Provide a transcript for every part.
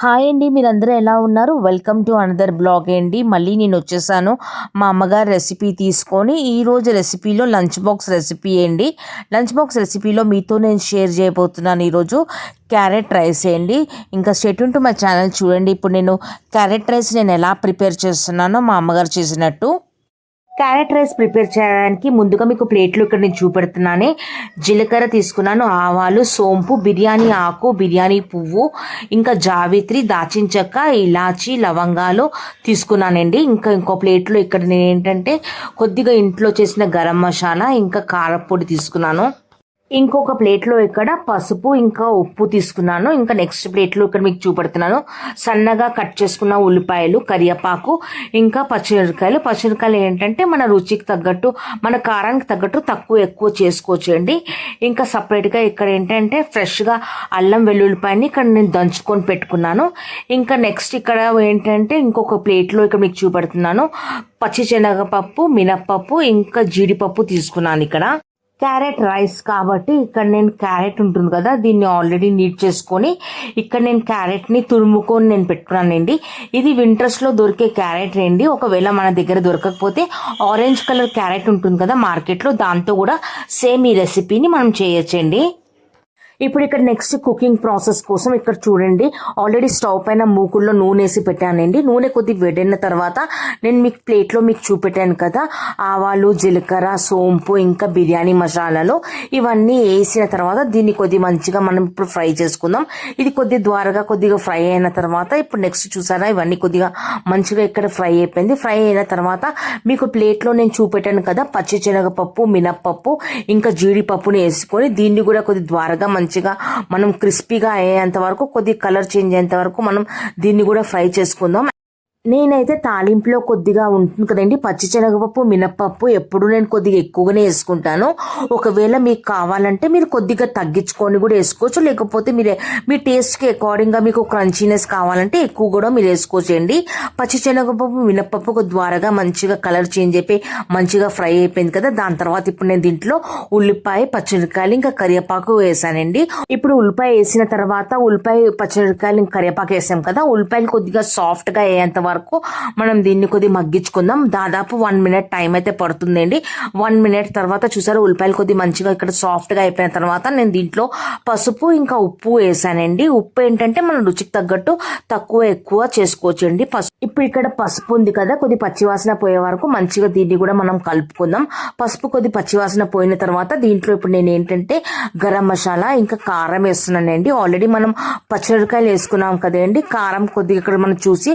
Hi అండి, మీరందరూ ఎలా ఉన్నారు? వెల్కమ్ టు అనదర్ బ్లాగ్ అండి. మళ్ళీ నేను వచ్చేసాను మా అమ్మగారు రెసిపీ తీసుకొని. ఈరోజు రెసిపీలో లంచ్ బాక్స్ రెసిపీ అండి. లంచ్ బాక్స్ రెసిపీలో మీతో నేను షేర్ చేయబోతున్నాను ఈరోజు క్యారెట్ రైస్ అండి. ఇంకా స్టేట్ టు మై ఛానల్ చూడండి. ఇప్పుడు నేను క్యారెట్ రైస్ నేను ఎలా ప్రిపేర్ చేస్తున్నానో మా అమ్మగారు చేసినట్టు. క్యారెట్ రైస్ ప్రిపేర్ చేయడానికి ముందుగా మీకు ప్లేట్లు ఇక్కడ నేను చూపెడుతున్నానే. జీలకర్ర తీసుకున్నాను, ఆవాలు, సోంపు, బిర్యానీ ఆకు, బిర్యానీ పువ్వు, ఇంకా జావిత్రి, దాచిన చెక్క, ఇలాచి, లవంగాలు తీసుకున్నానండి. ఇంకా ఇంకో ప్లేట్లో ఇక్కడ నేను ఏంటంటే కొద్దిగా ఇంట్లో చేసిన గరం మసాలా, ఇంకా కారపొడి తీసుకున్నాను. ఇంకొక ప్లేట్లో ఇక్కడ పసుపు ఇంకా ఉప్పు తీసుకున్నాను. ఇంకా నెక్స్ట్ ప్లేట్లో ఇక్కడ మీకు చూపెడుతున్నాను సన్నగా కట్ చేసుకున్న ఉల్లిపాయలు, కరివేపాకు, ఇంకా పచ్చిమిరపకాయలు. పచ్చిమిరపకాయలు ఏంటంటే మన రుచికి తగ్గట్టు, మన కారానికి తగ్గట్టు తక్కువ ఎక్కువ చేసుకోవచ్చు అండి. ఇంకా సపరేట్గా ఇక్కడ ఏంటంటే ఫ్రెష్గా అల్లం వెల్లుల్లిపాయని ఇక్కడ నేను దంచుకొని పెట్టుకున్నాను. ఇంకా నెక్స్ట్ ఇక్కడ ఏంటంటే ఇంకొక ప్లేట్లో ఇక్కడ మీకు చూపెడుతున్నాను పచ్చిశనగపప్పు, మినప్పప్పు, ఇంకా జీడిపప్పు తీసుకున్నాను. ఇక్కడ క్యారెట్ రైస్ కాబట్టి ఇక్కడ నేను క్యారెట్ ఉంటుంది కదా, దీన్ని ఆల్రెడీ నీట్ చేసుకొని ఇక్కడ నేను క్యారెట్ని తురుముకొని నేను పెట్టుకున్నానండి. ఇది వింటర్స్లో దొరికే క్యారెట్ అండి. ఒకవేళ మన దగ్గర దొరకకపోతే ఆరెంజ్ కలర్ క్యారెట్ ఉంటుంది కదా మార్కెట్లో, దాంతో కూడా సేమ్ ఈ రెసిపీని మనం చేయొచ్చండి. ఇప్పుడు ఇక్కడ నెక్స్ట్ కుకింగ్ ప్రాసెస్ కోసం ఇక్కడ చూడండి, ఆల్రెడీ స్టవ్ పైన మూకుల్లో నూనె వేసి పెట్టానండి. నూనె కొద్దిగా వేడైన తర్వాత నేను మీకు ప్లేట్లో మీకు చూపెట్టాను కదా ఆవాలు, జీలకర్ర, సోంపు, ఇంకా బిర్యానీ మసాలాలు ఇవన్నీ వేసిన తర్వాత దీన్ని కొద్దిగా మంచిగా మనం ఇప్పుడు ఫ్రై చేసుకుందాం. ఇది కొద్దిగా ద్వారగా కొద్దిగా ఫ్రై అయిన తర్వాత ఇప్పుడు నెక్స్ట్ చూసారా ఇవన్నీ కొద్దిగా మంచిగా ఇక్కడ ఫ్రై అయిపోయింది. ఫ్రై అయిన తర్వాత మీకు ప్లేట్లో నేను చూపెట్టాను కదా పచ్చిశనగపప్పు, మినప్పప్పు, ఇంకా జీడిపప్పుని వేసుకొని దీన్ని కూడా కొద్ది ద్వారగా మంచిగా మనం క్రిస్పీగా అయ్యేంత వరకు, కొద్ది కలర్ చేంజ్ అయ్యేంత వరకు మనం దీన్ని కూడా ఫ్రై చేసుకుందాం. నేనైతే తాలింపులో కొద్దిగా ఉంటుంది కదండి పచ్చిశనగపప్పు, మినప్పప్పు ఎప్పుడు నేను కొద్దిగా ఎక్కువగానే వేసుకుంటాను. ఒకవేళ మీకు కావాలంటే మీరు కొద్దిగా తగ్గించుకొని కూడా వేసుకోవచ్చు, లేకపోతే మీ టేస్ట్కి అకార్డింగ్గా మీకు క్రంచీనెస్ కావాలంటే ఎక్కువ కూడా మీరు వేసుకోవచ్చండి. పచ్చిశనగపప్పు, మినప్పప్పు ద్వారాగా మంచిగా కలర్ చేంజ్ అయిపోయి మంచిగా ఫ్రై అయిపోయింది కదా. దాని తర్వాత ఇప్పుడు నేను దీంట్లో ఉల్లిపాయ, పచ్చిమిరకాయలు, ఇంకా కరివేపాకు వేసానండి. ఇప్పుడు ఉల్లిపాయ వేసిన తర్వాత ఉల్లిపాయ, పచ్చిమిరకాయలు, ఇంకా కరివేపాకు వేసాం కదా, ఉల్లిపాయలు కొద్దిగా సాఫ్ట్గా అయ్యేంత వరకు మనం దీన్ని కొద్దిగా మగ్గించుకుందాం. దాదాపు 1 minute టైం అయితే పడుతుందండి. 1 minute తర్వాత చూసారు ఉల్లిపాయలు కొద్దిగా మంచిగా ఇక్కడ సాఫ్ట్గా అయిపోయిన తర్వాత నేను దీంట్లో పసుపు ఇంకా ఉప్పు వేసానండి. ఉప్పు ఏంటంటే మన రుచికి తగ్గట్టు తక్కువ ఎక్కువ చేసుకోవచ్చు అండి. ఇప్పుడు ఇక్కడ పసుపు ఉంది కదా, కొద్ది పచ్చివాసన పోయే వరకు మంచిగా దీన్ని కూడా మనం కలుపుకుందాం. పసుపు కొద్ది పచ్చివాసన పోయిన తర్వాత దీంట్లో ఇప్పుడు నేను ఏంటంటే గరం మసాలా ఇంకా కారం వేస్తున్నానండి. ఆల్రెడీ మనం పచ్చిమిరపకాయలు వేసుకున్నాం కదండి, కారం కొద్దిగా ఇక్కడ మనం చూసి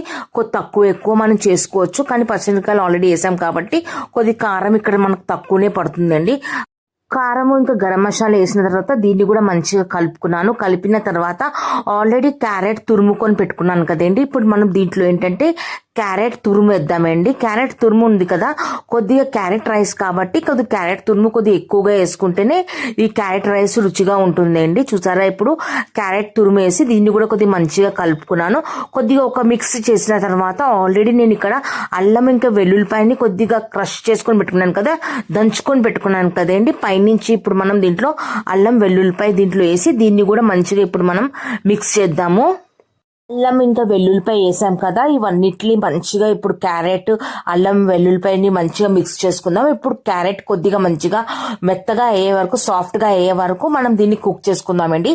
తక్కువ ఎక్కువ మనం చేసుకోవచ్చు. కానీ పచ్చిమిరపకాయలు ఆల్రెడీ వేసాం కాబట్టి కొద్ది కారం ఇక్కడ మనకు తక్కువనే పడుతుందండి. కారం ఇంకా గరం మసాలా వేసిన తర్వాత దీన్ని కూడా మంచిగా కలుపుకున్నాను. కలిపిన తర్వాత ఆల్రెడీ క్యారెట్ తురుముకొని పెట్టుకున్నాను కదండి, ఇప్పుడు మనం దీంట్లో ఏంటంటే క్యారెట్ తురుము వేద్దామండి. క్యారెట్ తురుము ఉంది కదా, కొద్దిగా క్యారెట్ రైస్ కాబట్టి కొద్దిగా క్యారెట్ తురుము కొద్దిగా ఎక్కువగా వేసుకుంటేనే ఈ క్యారెట్ రైస్ రుచిగా ఉంటుందండి. చూసారా ఇప్పుడు క్యారెట్ తురుము వేసి దీన్ని కూడా కొద్దిగా మంచిగా కలుపుకున్నాను. కొద్దిగా ఒక మిక్స్ చేసిన తర్వాత ఆల్రెడీ నేను ఇక్కడ అల్లం ఇంకా వెల్లుల్లిపాయని కొద్దిగా క్రష్ చేసుకొని పెట్టుకున్నాను కదా, దంచుకొని పెట్టుకున్నాను కదండి. పైనుంచి ఇప్పుడు మనం దీంట్లో అల్లం వెల్లుల్లిపాయ దీంట్లో వేసి దీన్ని కూడా మంచిగా ఇప్పుడు మనం మిక్స్ చేద్దాము. అల్లం ఇంకా వెల్లుల్లిపాయ వేసాం కదా, ఇవన్నిటిని మంచిగా ఇప్పుడు క్యారెట్, అల్లం, వెల్లుల్లిపాయని మంచిగా మిక్స్ చేసుకుందాం. ఇప్పుడు క్యారెట్ కొద్దిగా మంచిగా మెత్తగా అయ్యే వరకు, సాఫ్ట్గా అయ్యే వరకు మనం దీన్ని కుక్ చేసుకుందామండి.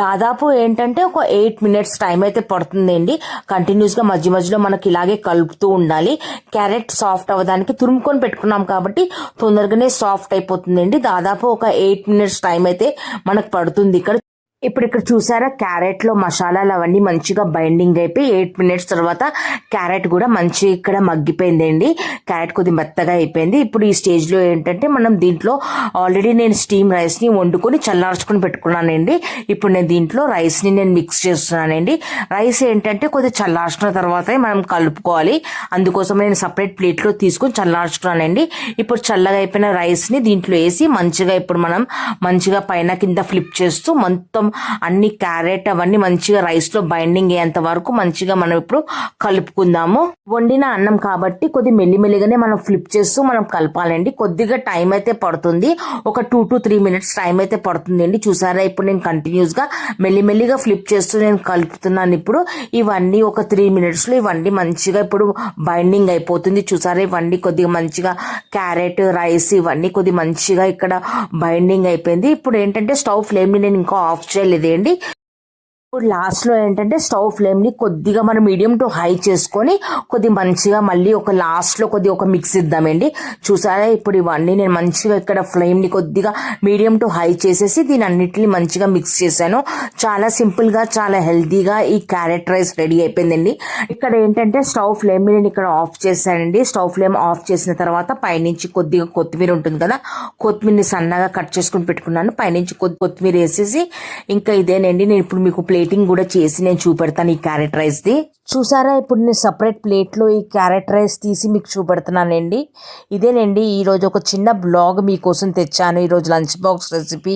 దాదాపు ఏంటంటే ఒక 8 minutes టైం అయితే పడుతుందండి. కంటిన్యూస్గా మధ్య మధ్యలో మనకి ఇలాగే కలుపుతూ ఉండాలి. క్యారెట్ సాఫ్ట్ అవ్వడానికి తురుముకొని పెట్టుకున్నాం కాబట్టి తొందరగానే సాఫ్ట్ అయిపోతుందండి. దాదాపు ఒక 8 minutes టైం అయితే మనకు పడుతుంది. ఇప్పుడు ఇక్కడ చూసారా క్యారెట్ లో మసాలాలు అవన్నీ మంచిగా బైండింగ్ అయిపోయి 8 minutes తర్వాత క్యారెట్ కూడా మంచిగా ఇక్కడ మగ్గిపోయిందండి. క్యారెట్ కొద్దిగా మెత్తగా అయిపోయింది. ఇప్పుడు ఈ స్టేజ్ లో ఏంటంటే మనం దీంట్లో ఆల్రెడీ నేను స్టీమ్ రైస్ ని వండుకొని చల్లార్చుకొని పెట్టుకున్నానండి. ఇప్పుడు నేను దీంట్లో రైస్ ని నేను మిక్స్ చేస్తున్నానండి. రైస్ ఏంటంటే కొద్దిగా చల్లార్చుకున్న తర్వాత మనం కలుపుకోవాలి, అందుకోసం నేను సపరేట్ ప్లేట్ లో తీసుకొని చల్లార్చుకున్నానండి. ఇప్పుడు చల్లగా అయిపోయిన రైస్ ని దీంట్లో వేసి మంచిగా ఇప్పుడు మనం మంచిగా పైన కింద ఫ్లిప్ చేస్తూ మొత్తం అన్ని క్యారెట్ అవన్నీ మంచిగా రైస్లో బైండింగ్ అయ్యేంత వరకు మంచిగా మనం ఇప్పుడు కలుపుకుందాము. వండిన అన్నం కాబట్టి కొద్ది మెల్లిమెల్లిగానే మనం ఫ్లిప్ చేస్తూ మనం కలపాలండి. కొద్దిగా టైం అయితే పడుతుంది, ఒక 2 to 3 minutes టైం అయితే పడుతుంది అండి. చూసారా ఇప్పుడు నేను కంటిన్యూస్గా మెల్లిమెల్లిగా ఫ్లిప్ చేస్తూ నేను కలుపుతున్నాను. ఇప్పుడు ఇవన్నీ ఒక 3 minutesలో ఇవన్నీ మంచిగా ఇప్పుడు బైండింగ్ అయిపోతుంది. చూసారా ఇవన్నీ కొద్దిగా మంచిగా క్యారెట్ రైస్ ఇవన్నీ కొద్దిగా మంచిగా ఇక్కడ బైండింగ్ అయిపోయింది. ఇప్పుడు ఏంటంటే స్టవ్ ఫ్లేమ్ని నేను ఇంకా ఆఫ్ చేయలేదండి. ఇప్పుడు లాస్ట్లో ఏంటంటే స్టవ్ ఫ్లేమ్ని కొద్దిగా మనం మీడియం టు హై చేసుకొని కొద్దిగా మంచిగా మళ్ళీ ఒక లాస్ట్లో కొద్దిగా ఒక మిక్స్ ఇద్దామండి. చూసారా ఇప్పుడు ఇవన్నీ నేను మంచిగా ఇక్కడ ఫ్లేమ్ని కొద్దిగా మీడియం టు హై చేసేసి దీని అన్నిటిని మంచిగా మిక్స్ చేశాను. చాలా సింపుల్గా చాలా హెల్తీగా ఈ క్యారెట్ రైస్ రెడీ అయిపోయిందండి. ఇక్కడ ఏంటంటే స్టవ్ ఫ్లేమ్ని నేను ఇక్కడ ఆఫ్ చేశానండి. స్టవ్ ఫ్లేమ్ ఆఫ్ చేసిన తర్వాత పైనుంచి కొద్దిగా కొత్తిమీర ఉంటుంది కదా, కొత్తిమీరని సన్నగా కట్ చేసుకుని పెట్టుకున్నాను. పైనుంచి కొత్తిమీర వేసేసి ఇంకా ఇదేనండి నేను ఇప్పుడు మీకు ప్లేటింగ్ కూడా చేసి నేను చూపెడతాను ఈ క్యారెట్ రైస్ది. చూసారా ఇప్పుడు నేను సపరేట్ ప్లేట్లో ఈ క్యారెట్ రైస్ తీసి మీకు చూపెడుతున్నానండి. ఇదేనండి ఈరోజు ఒక చిన్న బ్లాగ్ మీకోసం తెచ్చాను. ఈరోజు lunch box recipe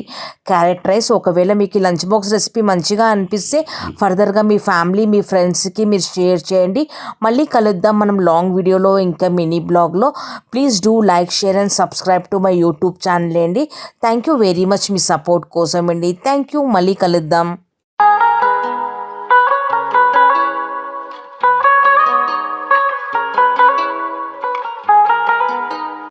carrot rice. ఒకవేళ మీకు ఈ లంచ్ బాక్స్ రెసిపీ మంచిగా అనిపిస్తే ఫర్దర్గా మీ ఫ్యామిలీ మీ ఫ్రెండ్స్కి మీరు షేర్ చేయండి. మళ్ళీ కలుద్దాం మనం లాంగ్ వీడియోలో ఇంకా మినీ బ్లాగ్లో. Please do like share and subscribe to my YouTube channel అండి. థ్యాంక్ యూ వెరీ మచ్ మీ సపోర్ట్ కోసం అండి. Thank you. మళ్ళీ కలుద్దాం.